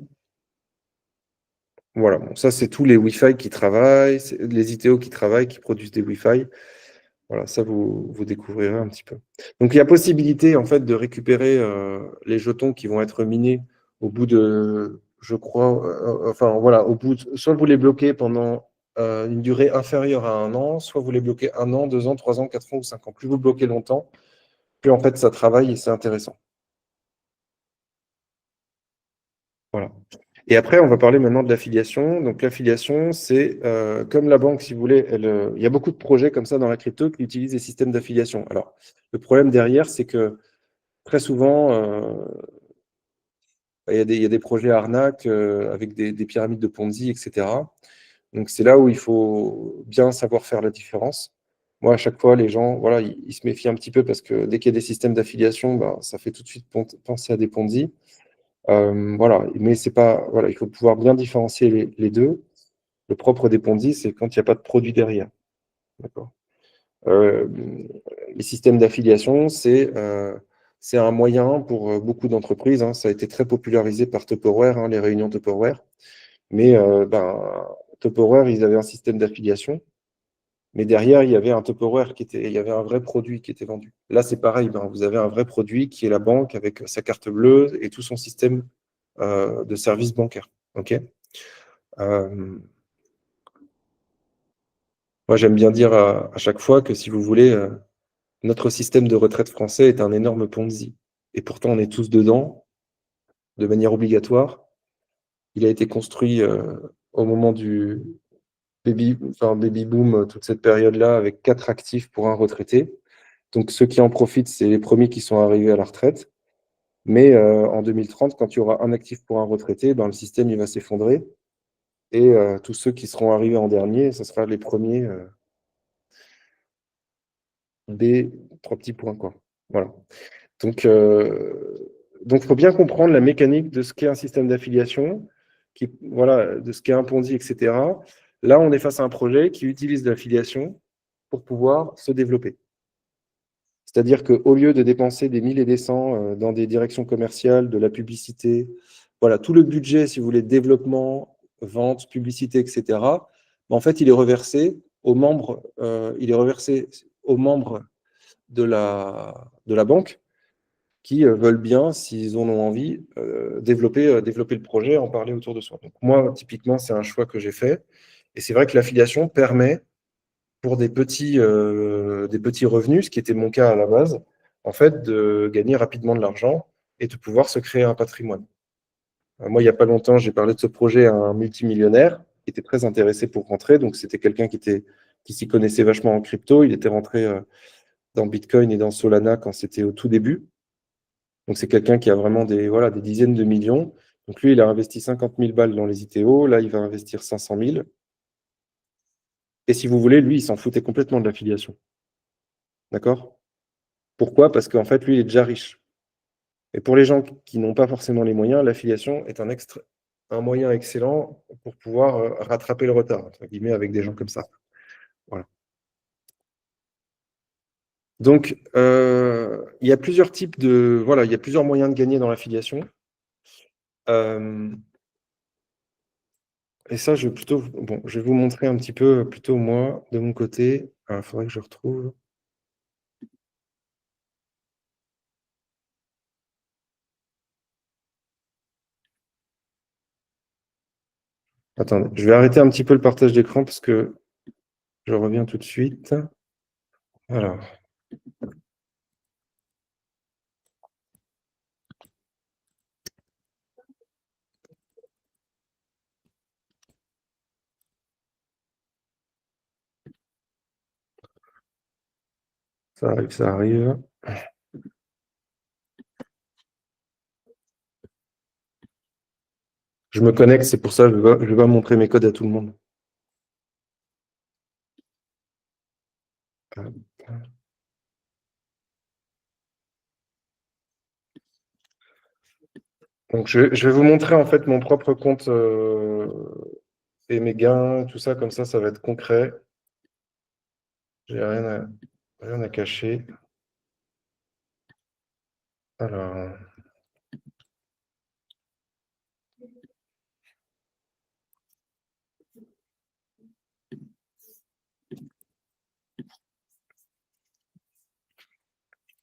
Voilà, bon, ça, c'est tous les Wi-Fi qui travaillent, les ITO qui travaillent, qui produisent des Wi-Fi. Voilà, ça, vous découvrirez un petit peu. Donc, il y a possibilité, en fait, de récupérer les jetons qui vont être minés au bout de, je crois, enfin, voilà, soit vous les bloquez pendant une durée inférieure à 1 an, soit vous les bloquez 1 an, 2 ans, 3 ans, 4 ans ou 5 ans. Plus vous bloquez longtemps, plus, en fait, ça travaille et c'est intéressant. Voilà. Et après, on va parler maintenant de l'affiliation. Donc, l'affiliation, c'est comme la banque, si vous voulez, il y a beaucoup de projets comme ça dans la crypto qui utilisent des systèmes d'affiliation. Alors, le problème derrière, c'est que très souvent, il y a des projets arnaques avec des pyramides de Ponzi, etc. Donc, c'est là où il faut bien savoir faire la différence. Moi, à chaque fois, les gens, voilà, ils se méfient un petit peu parce que dès qu'il y a des systèmes d'affiliation, ben, ça fait tout de suite penser à des Ponzi. Voilà, mais c'est pas, voilà, il faut pouvoir bien différencier les deux. Le propre des Ponzi, c'est quand il n'y a pas de produit derrière. D'accord. Euh, les systèmes d'affiliation, c'est un moyen pour beaucoup d'entreprises, hein. Ça a été très popularisé par Tupperware, hein, les réunions Tupperware. Mais ben, Tupperware, ils avaient un système d'affiliation. Mais derrière, il y avait un Tupperware il y avait un vrai produit qui était vendu. Là, c'est pareil, ben, vous avez un vrai produit qui est la banque avec sa carte bleue et tout son système de services bancaires. OK. Euh, Moi, j'aime bien dire à chaque fois que si vous voulez, notre système de retraite français est un énorme Ponzi. Et pourtant, on est tous dedans, de manière obligatoire. Il a été construit au moment du baby boom, toute cette période-là, avec 4 actifs pour un retraité. Donc, ceux qui en profitent, c'est les premiers qui sont arrivés à la retraite. Mais en 2030, quand il y aura un actif pour un retraité, ben, le système il va s'effondrer. Et tous ceux qui seront arrivés en dernier, ce sera les premiers des 3 petits points, quoi. Voilà. Donc, il faut bien comprendre la mécanique de ce qu'est un système d'affiliation, voilà, de ce qu'est un Ponzi, etc. Là, on est face à un projet qui utilise l'affiliation pour pouvoir se développer. C'est-à-dire qu'au lieu de dépenser des 1000 et des cents dans des directions commerciales, de la publicité, voilà, tout le budget, si vous voulez, développement, vente, publicité, etc., en fait, il est reversé aux membres de la banque qui veulent bien, s'ils en ont envie, développer le projet, en parler autour de soi. Donc moi, typiquement, c'est un choix que j'ai fait. Et c'est vrai que l'affiliation permet, pour des petits revenus, ce qui était mon cas à la base, en fait, de gagner rapidement de l'argent et de pouvoir se créer un patrimoine. Moi, il n'y a pas longtemps, j'ai parlé de ce projet à un multimillionnaire qui était très intéressé pour rentrer. Donc, c'était quelqu'un qui s'y connaissait vachement en crypto. Il était rentré dans Bitcoin et dans Solana quand c'était au tout début. Donc, c'est quelqu'un qui a vraiment voilà, des dizaines de millions. Donc, lui, il a investi 50 000 balles dans les ITO. Là, il va investir 500 000. Et si vous voulez, lui, il s'en foutait complètement de l'affiliation. D'accord? Pourquoi? Parce qu'en fait, lui, il est déjà riche. Et pour les gens qui n'ont pas forcément les moyens, l'affiliation est un moyen excellent pour pouvoir rattraper le retard, entre guillemets, avec des gens comme ça. Voilà. Donc, il y a plusieurs types voilà, il y a plusieurs moyens de gagner dans l'affiliation. Et ça, je vais vous montrer un petit peu plutôt moi, de mon côté. Il faudrait que je retrouve. Attendez, je vais arrêter un petit peu le partage d'écran parce que je reviens tout de suite. Alors, ça arrive, ça arrive. Je me connecte, c'est pour ça que je vais pas montrer mes codes à tout le monde. Donc, je vais vous montrer en fait mon propre compte et mes gains, tout ça, comme ça va être concret. J'ai rien à cacher. Alors,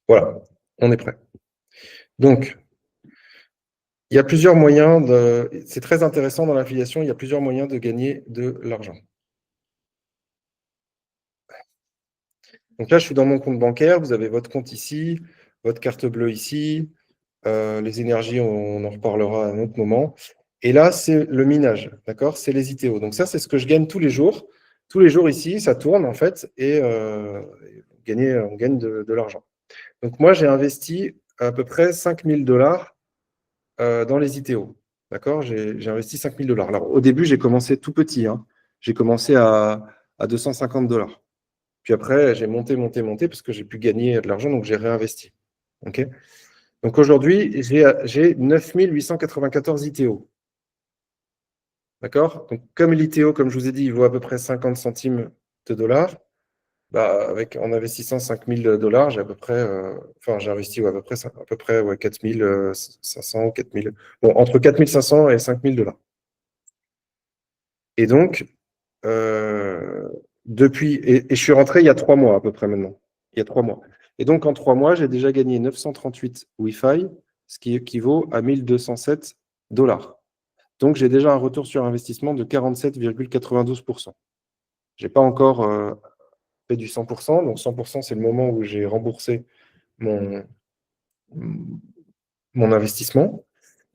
voilà, on est prêt. Donc, il y a plusieurs moyens c'est très intéressant dans l'affiliation, il y a plusieurs moyens de gagner de l'argent. Donc là, je suis dans mon compte bancaire, vous avez votre compte ici, votre carte bleue ici, les énergies, on en reparlera à un autre moment. Et là, c'est le minage, d'accord? C'est les ITO. Donc ça, c'est ce que je gagne tous les jours. Tous les jours ici, ça tourne en fait et on gagne de l'argent. Donc moi, j'ai investi à peu près 5 000 $ dans les ITO. D'accord? J'ai investi 5 000 $. Alors, au début, j'ai commencé tout petit, hein. J'ai commencé à 250 $. Puis après, j'ai monté, parce que j'ai pu gagner de l'argent, donc j'ai réinvesti. OK? Donc aujourd'hui, j'ai 9 894 ITO. D'accord? Donc, comme l'ITO, comme je vous ai dit, il vaut à peu près 50 centimes de dollars, bah, en investissant 5 000 $, j'ai à peu près, enfin, j'ai investi ouais, à peu près ouais, 4 500, 4 000, bon, entre 4 500 et 5 000 $. Et donc, et je suis rentré il y a 3 mois à peu près maintenant. Il y a 3 mois. Et donc, en 3 mois, j'ai déjà gagné 938 Wi-Fi, ce qui équivaut à 1 207 $. Donc, j'ai déjà un retour sur investissement de 47,92%. Je n'ai pas encore fait du 100%. Donc, 100%, c'est le moment où j'ai remboursé mon, mon investissement.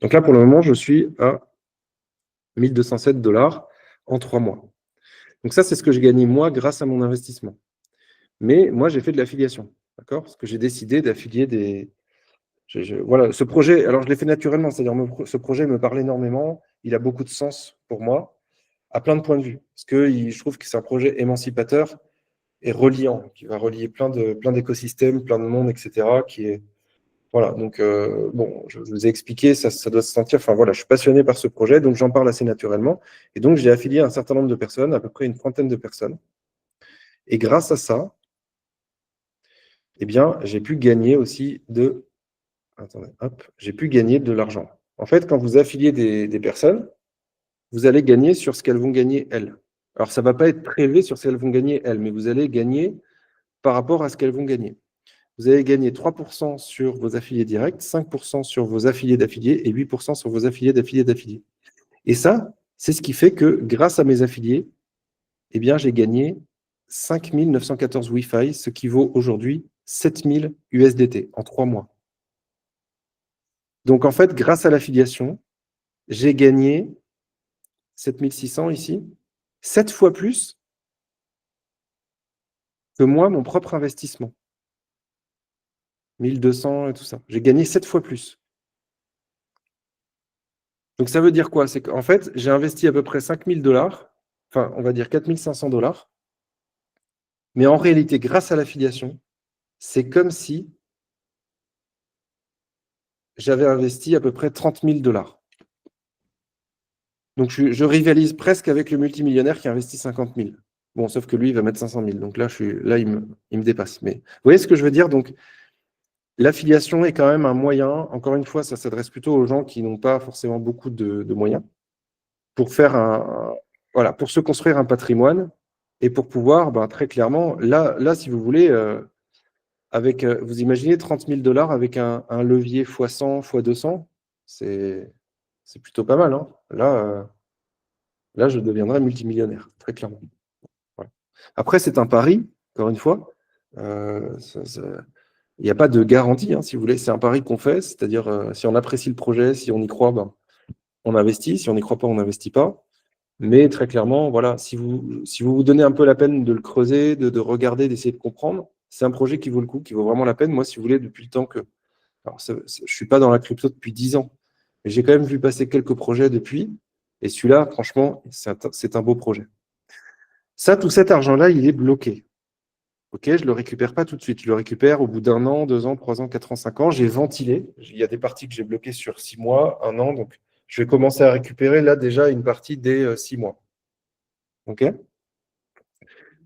Donc là, pour le moment, je suis à 1 207 $ en 3 mois. Donc ça, c'est ce que j'ai gagné moi grâce à mon investissement. Mais moi, j'ai fait de l'affiliation, d'accord? Parce que j'ai décidé d'affilier des. Voilà, ce projet, alors je l'ai fait naturellement, c'est-à-dire ce projet me parle énormément, il a beaucoup de sens pour moi, à plein de points de vue. Parce que je trouve que c'est un projet émancipateur et reliant, qui va relier plein d'écosystèmes, plein de mondes, etc. Qui est, voilà, donc bon, je vous ai expliqué, ça doit se sentir, enfin voilà, je suis passionné par ce projet, donc j'en parle assez naturellement. Et donc j'ai affilié un certain nombre de personnes, à peu près une trentaine de personnes. Et grâce à ça, eh bien, j'ai pu gagner aussi attendez, hop, j'ai pu gagner de l'argent. En fait, quand vous affiliez des personnes, vous allez gagner sur ce qu'elles vont gagner elles. Alors, ça ne va pas être prélevé sur ce qu'elles vont gagner elles, mais vous allez gagner par rapport à ce qu'elles vont gagner. Vous allez gagner 3% sur vos affiliés directs, 5% sur vos affiliés d'affiliés et 8% sur vos affiliés d'affiliés d'affiliés. Et ça, c'est ce qui fait que grâce à mes affiliés, eh bien, j'ai gagné 5 914 Wi-Fi, ce qui vaut aujourd'hui 7 000 USDT en 3 mois. Donc, en fait, grâce à l'affiliation, j'ai gagné 7 600 ici, 7 fois plus que moi, mon propre investissement. 1200 et tout ça. J'ai gagné 7 fois plus. Donc, ça veut dire quoi? C'est qu'en fait, j'ai investi à peu près 5 000 $, enfin, on va dire 4 500 $, mais en réalité, grâce à l'affiliation, c'est comme si j'avais investi à peu près 30 000 $. Donc, je rivalise presque avec le multimillionnaire qui a investi 50 000. Bon, sauf que lui, il va mettre 500 000. Donc là, il me dépasse. Mais vous voyez ce que je veux dire? Donc, l'affiliation est quand même un moyen. Encore une fois, ça s'adresse plutôt aux gens qui n'ont pas forcément beaucoup de moyens pour voilà, pour se construire un patrimoine et pour pouvoir, très clairement, là, si vous voulez, vous imaginez 30 000 $ avec un levier x100, x200, c'est plutôt pas mal, hein. Là, je deviendrai multimillionnaire, très clairement. Voilà. Après, c'est un pari, encore une fois. Il n'y a pas de garantie, hein, si vous voulez. C'est un pari qu'on fait, c'est-à-dire si on apprécie le projet, si on y croit, on investit. Si on n'y croit pas, on n'investit pas. Mais très clairement, voilà, si vous donnez un peu la peine de le creuser, de regarder, d'essayer de comprendre, c'est un projet qui vaut le coup, qui vaut vraiment la peine. Moi, si vous voulez, depuis le temps que. Alors, je ne suis pas dans la crypto depuis 10 ans, mais j'ai quand même vu passer quelques projets depuis. Et celui-là, franchement, c'est un beau projet. Ça, tout cet argent-là, il est bloqué. OK, je ne le récupère pas tout de suite. Je le récupère au bout d'1 an, 2 ans, 3 ans, 4 ans, 5 ans. J'ai ventilé. Il y a des parties que j'ai bloquées sur 6 mois, 1 an. Donc, je vais commencer à récupérer là déjà une partie des 6 mois. OK?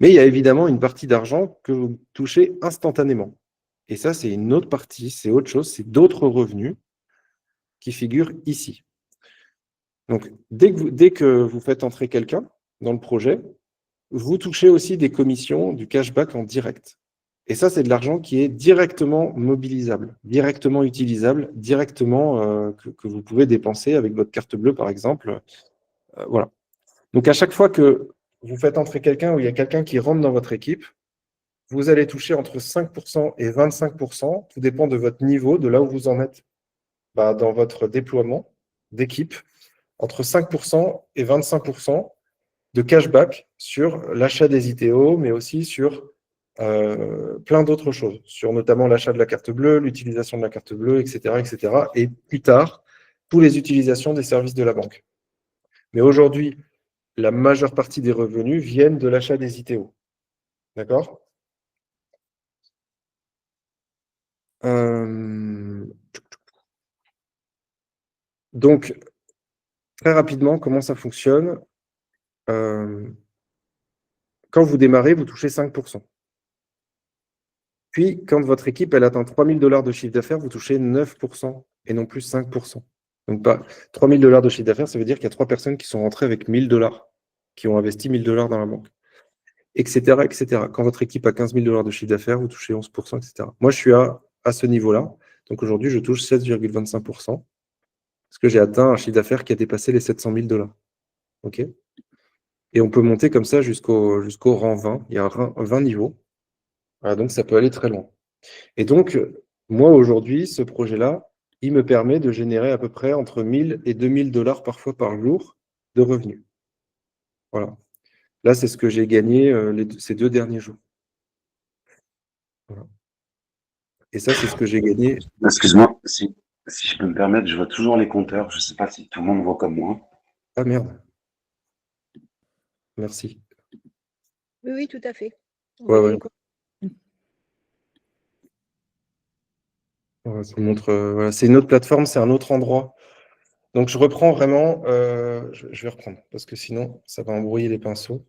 Mais il y a évidemment une partie d'argent que vous touchez instantanément. Et ça, c'est une autre partie, c'est autre chose, c'est d'autres revenus qui figurent ici. Donc, dès que vous faites entrer quelqu'un dans le projet, vous touchez aussi des commissions, du cashback en direct. Et ça, c'est de l'argent qui est directement mobilisable, directement utilisable, directement que vous pouvez dépenser avec votre carte bleue, par exemple. Voilà. Donc, à chaque fois que vous faites entrer quelqu'un ou il y a quelqu'un qui rentre dans votre équipe, vous allez toucher entre 5% et 25%, tout dépend de votre niveau, de là où vous en êtes dans votre déploiement d'équipe. entre 5% et 25% de cashback sur l'achat des ITO, mais aussi sur plein d'autres choses, sur notamment l'achat de la carte bleue, l'utilisation de la carte bleue, etc., etc. Et plus tard, pour les utilisations des services de la banque. Mais aujourd'hui, la majeure partie des revenus viennent de l'achat des ITO. D'accord? Donc, très rapidement, comment ça fonctionne? Quand vous démarrez, vous touchez 5%. Puis, quand votre équipe elle atteint 3 000 $ de chiffre d'affaires, vous touchez 9% et non plus 5%. Donc, pas 3 000 $ de chiffre d'affaires, ça veut dire qu'il y a 3 personnes qui sont rentrées avec 1 000 $, qui ont investi 1 000 $ dans la banque, etc., etc. Quand votre équipe a 15 000 $ de chiffre d'affaires, vous touchez 11%, etc. Moi, je suis à ce niveau-là. Donc, aujourd'hui, je touche 7,25% parce que j'ai atteint un chiffre d'affaires qui a dépassé les 700 000 $. OK? Et on peut monter comme ça jusqu'au rang 20. Il y a 20 niveaux. Voilà, donc, ça peut aller très loin. Et donc, moi, aujourd'hui, ce projet-là, il me permet de générer à peu près entre 1 000 et 2 000 $ parfois par jour de revenus. Voilà. Là, c'est ce que j'ai gagné ces 2 derniers jours. Voilà. Et ça, c'est ce que j'ai gagné. Excuse-moi, si je peux me permettre, je vois toujours les compteurs. Je ne sais pas si tout le monde voit comme moi. Ah merde, merci. Oui, oui, tout à fait. On Ouais, voit ouais. les comptes. Ouais, ça montre, voilà. C'est une autre plateforme, c'est un autre endroit. Donc, je reprends vraiment. Je vais reprendre parce que sinon, ça va embrouiller les pinceaux.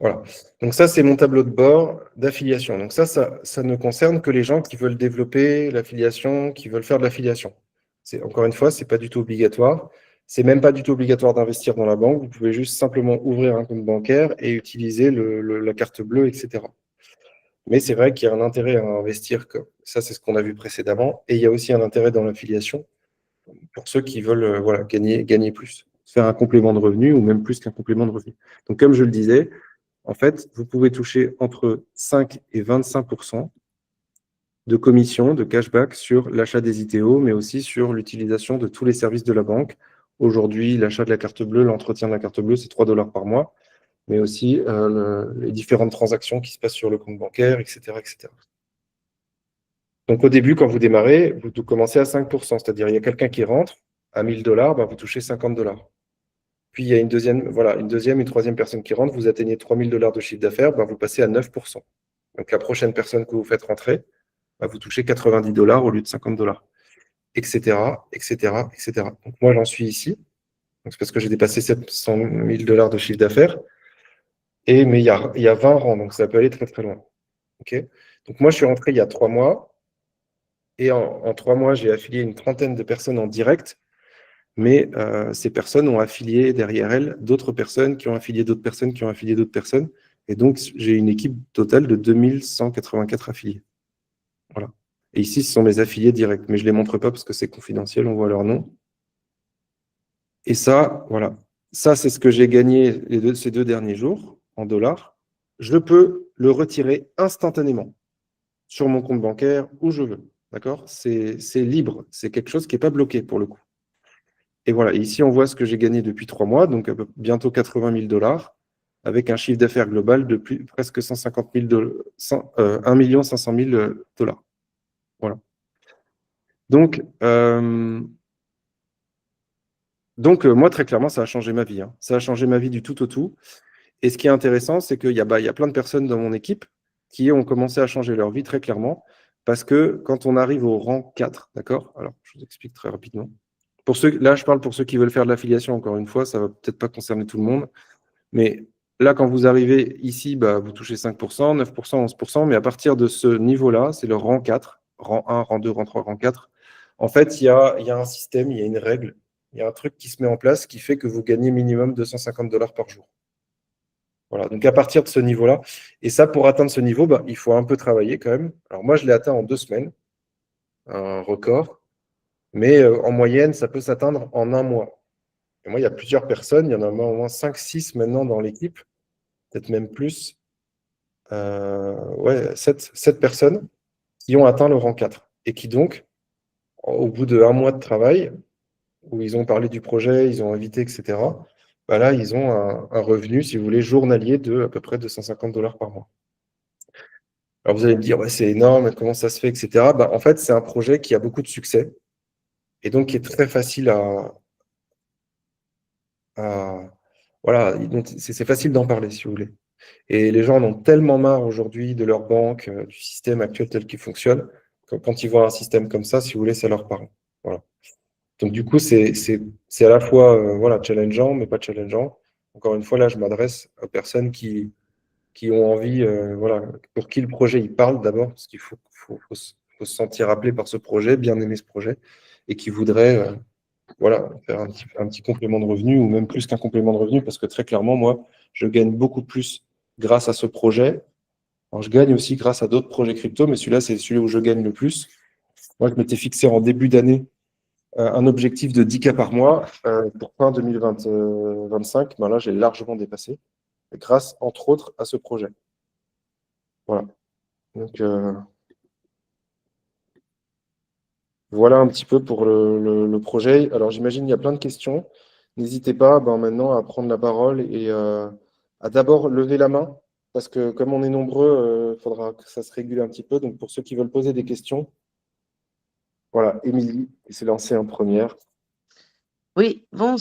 Voilà. Donc ça, c'est mon tableau de bord d'affiliation. Donc ça ne concerne que les gens qui veulent développer l'affiliation, qui veulent faire de l'affiliation. Encore une fois, ce n'est pas du tout obligatoire. C'est même pas du tout obligatoire d'investir dans la banque. Vous pouvez juste simplement ouvrir un compte bancaire et utiliser la carte bleue, etc. Mais c'est vrai qu'il y a un intérêt à investir. Ça, c'est ce qu'on a vu précédemment. Et il y a aussi un intérêt dans l'affiliation pour ceux qui veulent voilà, gagner plus, faire un complément de revenu ou même plus qu'un complément de revenu. Donc, comme je le disais, en fait, vous pouvez toucher entre 5 et 25% de commission, de cashback sur l'achat des ITO, mais aussi sur l'utilisation de tous les services de la banque. Aujourd'hui, l'achat de la carte bleue, l'entretien de la carte bleue, c'est 3 $ par mois, mais aussi les différentes transactions qui se passent sur le compte bancaire, etc., etc. Donc, au début, quand vous démarrez, vous commencez à 5%, c'est-à-dire il y a quelqu'un qui rentre à 1 000 $, ben, vous touchez 50 $. Puis, il y a une deuxième, une troisième personne qui rentre, vous atteignez 3 000 $ de chiffre d'affaires, ben, vous passez à 9%. Donc, la prochaine personne que vous faites rentrer, bah, vous touchez 90 $ au lieu de 50 $, etc., etc., etc. Donc, moi, j'en suis ici. C'est parce que j'ai dépassé 700 000 $ de chiffre d'affaires. Mais il y a 20 rangs, donc ça peut aller très, très loin. Okay, donc, moi, je suis rentré il y a 3 mois. Et en 3 mois, j'ai affilié une trentaine de personnes en direct. Mais ces personnes ont affilié derrière elles d'autres personnes qui ont affilié d'autres personnes qui ont affilié d'autres personnes. Et donc, j'ai une équipe totale de 2184 affiliés. Voilà. Et ici, ce sont mes affiliés directs, mais je ne les montre pas parce que c'est confidentiel, on voit leur nom. Et ça, voilà. Ça, c'est ce que j'ai gagné ces 2 derniers jours en dollars. Je peux le retirer instantanément sur mon compte bancaire où je veux. D'accord? C'est libre. C'est quelque chose qui n'est pas bloqué pour le coup. Et voilà. Et ici, on voit ce que j'ai gagné depuis 3 mois, donc bientôt 80 000 $, avec un chiffre d'affaires global de presque 150 000 1 500 000 $. Voilà. Donc, moi, très clairement, ça a changé ma vie. Hein. Ça a changé ma vie du tout au tout. Et ce qui est intéressant, c'est qu'il y a plein de personnes dans mon équipe qui ont commencé à changer leur vie très clairement. Parce que quand on arrive au rang 4, d'accord? Alors, je vous explique très rapidement. Là, je parle pour ceux qui veulent faire de l'affiliation, encore une fois, ça ne va peut-être pas concerner tout le monde. Mais là, quand vous arrivez ici, bah, vous touchez 5%, 9%, 11%. Mais à partir de ce niveau-là, c'est le rang 4, rang 1, rang 2, rang 3, rang 4. En fait, il y a un système, il y a une règle, il y a un truc qui se met en place qui fait que vous gagnez minimum 250 $ par jour. Voilà, donc à partir de ce niveau-là, et ça, pour atteindre ce niveau, bah, il faut un peu travailler quand même. Alors moi, je l'ai atteint en 2 semaines, un record, mais en moyenne, ça peut s'atteindre en 1 mois. Et moi, il y a plusieurs personnes, il y en a au moins 5-6 maintenant dans l'équipe, peut-être même plus, ouais, 7 personnes qui ont atteint le rang 4 et qui donc au bout d'1 mois de travail, où ils ont parlé du projet, ils ont invité, etc., bah là, ils ont un revenu, si vous voulez, journalier de à peu près 250 $ par mois. Alors vous allez me dire, ouais, c'est énorme, comment ça se fait, etc. Bah, en fait, c'est un projet qui a beaucoup de succès et donc qui est très facile voilà, donc c'est facile d'en parler, si vous voulez. Et les gens en ont tellement marre aujourd'hui de leur banque, du système actuel tel qu'il fonctionne, que quand ils voient un système comme ça, si vous voulez, ça leur parle. Voilà. Donc du coup, c'est à la fois voilà, challengeant, mais pas challengeant. Encore une fois, là, je m'adresse aux personnes qui ont envie, voilà, pour qui le projet il parle d'abord, parce qu'il faut se sentir appelé par ce projet, bien aimer ce projet, et qui voudraient voilà, faire un petit complément de revenu, ou même plus qu'un complément de revenu, parce que très clairement, moi, je gagne beaucoup plus grâce à ce projet. Alors, je gagne aussi grâce à d'autres projets crypto, mais celui-là, c'est celui où je gagne le plus. Moi, je m'étais fixé en début d'année un objectif de 10K par mois pour fin 2025. Ben là, j'ai largement dépassé, grâce, entre autres, à ce projet. Voilà. Donc, voilà un petit peu pour le projet. Alors, j'imagine qu'il y a plein de questions. N'hésitez pas maintenant à prendre la parole et à d'abord lever la main, parce que comme on est nombreux, il faudra que ça se régule un petit peu. Donc, pour ceux qui veulent poser des questions, voilà, Émilie s'est lancée en première. Oui, bonsoir.